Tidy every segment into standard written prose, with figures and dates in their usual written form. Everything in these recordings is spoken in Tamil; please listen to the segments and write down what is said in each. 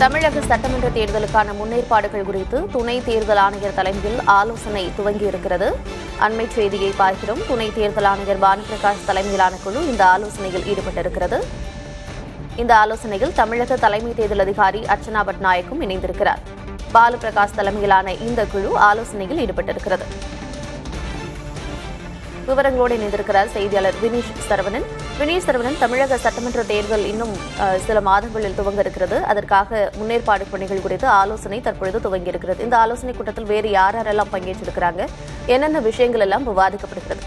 தமிழக சட்டமன்ற தேர்தலுக்கான முன்னேற்பாடுகள் குறித்து துணை தேர்தல் ஆணையர் தலைமையில் ஆலோசனை துவங்கியிருக்கிறது. அண்மை செய்தியை பார்க்கிறோம். துணை தேர்தல் ஆணையர் பானுபிரகாஷ் தலைமையிலான குழு இந்த ஆலோசனையில் ஈடுபட்டிருக்கிறது. இந்த ஆலோசனையில் தமிழக தலைமை தேர்தல் அதிகாரி அர்ச்சனா பட்நாயக்கும் இணைந்திருக்கிறார். பாலுபிரகாஷ் தலைமையிலான இந்த குழு ஆலோசனையில் ஈடுபட்டிருக்கிறது. விவரங்களோடு இணைந்திருக்கிறார் செய்தியாளர் வினீஷ் சரவணன். தமிழக சட்டமன்ற தேர்தல் இன்னும் சில மாதங்களில் துவங்க இருக்கிறது. அதற்காக முன்னேற்பாடு பணிகள் குறித்து ஆலோசனை தற்பொழுது துவங்கியிருக்கிறது. இந்த ஆலோசனை கூட்டத்தில் வேறு யாரெல்லாம் பங்கேற்றிருக்கிறாங்க, என்னென்ன விஷயங்கள் எல்லாம் விவாதிக்கப்படுகிறது?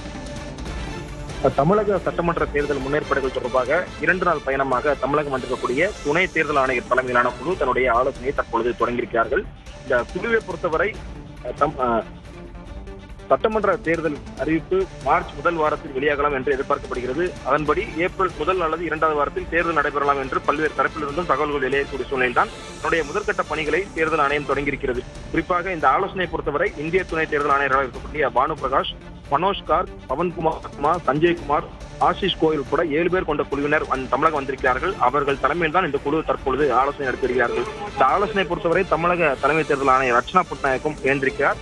தமிழக சட்டமன்ற தேர்தல் முன்னேற்பாடுகள் தொடர்பாக 2 நாள் பயணமாக தமிழகம் வந்திருக்கக்கூடிய துணை தேர்தல் ஆணையர் தலைமையிலான குழு தன்னுடைய ஆலோசனையை தற்பொழுது தொடங்கியிருக்கிறார்கள். இந்த குழுவை பொறுத்தவரை சட்டமன்ற தேர்தல் அறிவிப்பு மார்ச் முதல் வாரத்தில் வெளியாகலாம் என்று எதிர்பார்க்கப்படுகிறது. அதன்படி ஏப்ரல் முதல் அல்லது 2வது வாரத்தில் தேர்தல் நடைபெறலாம் என்று பல்வேறு தரப்பிலிருந்தும் தகவல்கள் வெளியேறக்கூடிய சூழ்நிலையில் தன்னுடைய முதற்கட்ட பணிகளை தேர்தல் ஆணையம் தொடங்கியிருக்கிறது. குறிப்பாக இந்த ஆலோசனையை பொறுத்தவரை இந்திய துணை தேர்தல் ஆணையராக இருக்கக்கூடிய பானுபிரகாஷ், மனோஜ் கார்க், பவன்குமார், சஞ்சய்குமார், ஆஷிஷ் கோயில் உட்பட 7 பேர் கொண்ட குழுவினர் தமிழகம் வந்திருக்கிறார்கள். அவர்கள் தலைமையில் தான் இந்த குழு தற்பொழுது ஆலோசனை நடத்தி வருகிறார்கள். இந்த ஆலோசனை பொறுத்தவரை தமிழக தலைமை தேர்தல் ஆணையர் அர்ச்சனா பட்நாயக்கும் இணைந்திருக்கிறார்.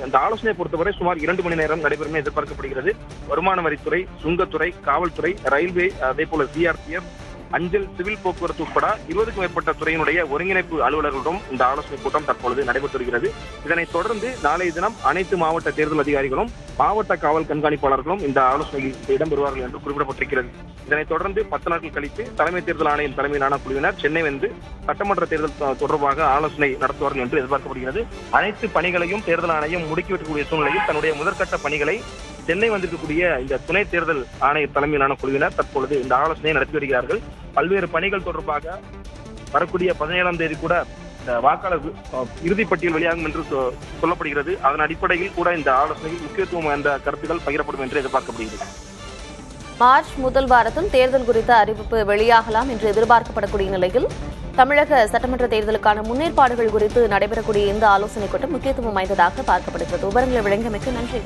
இந்த ஆலோசனையை பொறுத்தவரை சுமார் 2 மணி நேரம் நடைபெறும் எதிர்பார்க்கப்படுகிறது. வருமான வரித்துறை, சுங்கத்துறை, காவல்துறை, ரயில்வே, அதே போல சிஆர்பிஎஃப், அஞ்சல், சிவில் போக்குவரத்து உட்பட 20க்கும் மேற்பட்ட துறையினுடைய ஒருங்கிணைப்பு அலுவலர்களுடன் இந்த ஆலோசனை கூட்டம் தற்பொழுது நடைபெற்று வருகிறது. இதனைத் தொடர்ந்து நாளைய தினம் அனைத்து மாவட்ட தேர்தல் அதிகாரிகளும் மாவட்ட காவல் கண்காணிப்பாளர்களும் இந்த ஆலோசனையில் இடம்பெறுவார்கள் என்று குறிப்பிடப்பட்டிருக்கிறது. இதனைத் தொடர்ந்து 10 நாட்கள் கழித்து தலைமை தேர்தல் ஆணையம் தலைமையிலான குழுவினர் சென்னை வந்து சட்டமன்ற தேர்தல் தொடர்பாக ஆலோசனை நடத்துவார்கள் என்று எதிர்பார்க்கப்படுகிறது. அனைத்து பணிகளையும் தேர்தல் ஆணையம் முடுக்கிவிடக்கூடிய சூழ்நிலையில் தன்னுடைய முதற்கட்ட பணிகளை சென்னை வந்திருக்கக்கூடிய இந்த துணை தேர்தல் ஆணையர் தலைமையிலான குழுவினர் தற்பொழுது இந்த ஆலோசனையை நடத்தி வருகிறார்கள். பல்வேறு பணிகள் தொடர்பாக வரக்கூடிய 17ஆம் தேதி கூட இந்த வாக்காளர் இறுதிப்பட்டியல் வெளியாகும் என்று சொல்லப்படுகிறது. அதன் அடிப்படையில் கூட இந்த ஆலோசனையில் முக்கியத்துவம் வாய்ந்த கருத்துக்கள் பகிரப்படும் என்று எதிர்பார்க்கப்படுகிறது. மார்ச் முதல் வாரத்தில் தேர்தல் குறித்த அறிவிப்பு வெளியாகலாம் என்று எதிர்பார்க்கப்படக்கூடிய நிலையில் தமிழக சட்டமன்ற தேர்தலுக்கான முன்னேற்பாடுகள் குறித்து நடைபெறக்கூடிய இந்த ஆலோசனைக் கூட்டம் முக்கியத்துவம் வாய்ந்ததாக பார்க்கப்படுகிறது. விவரங்களை வழங்கியமைக்கு நன்றி.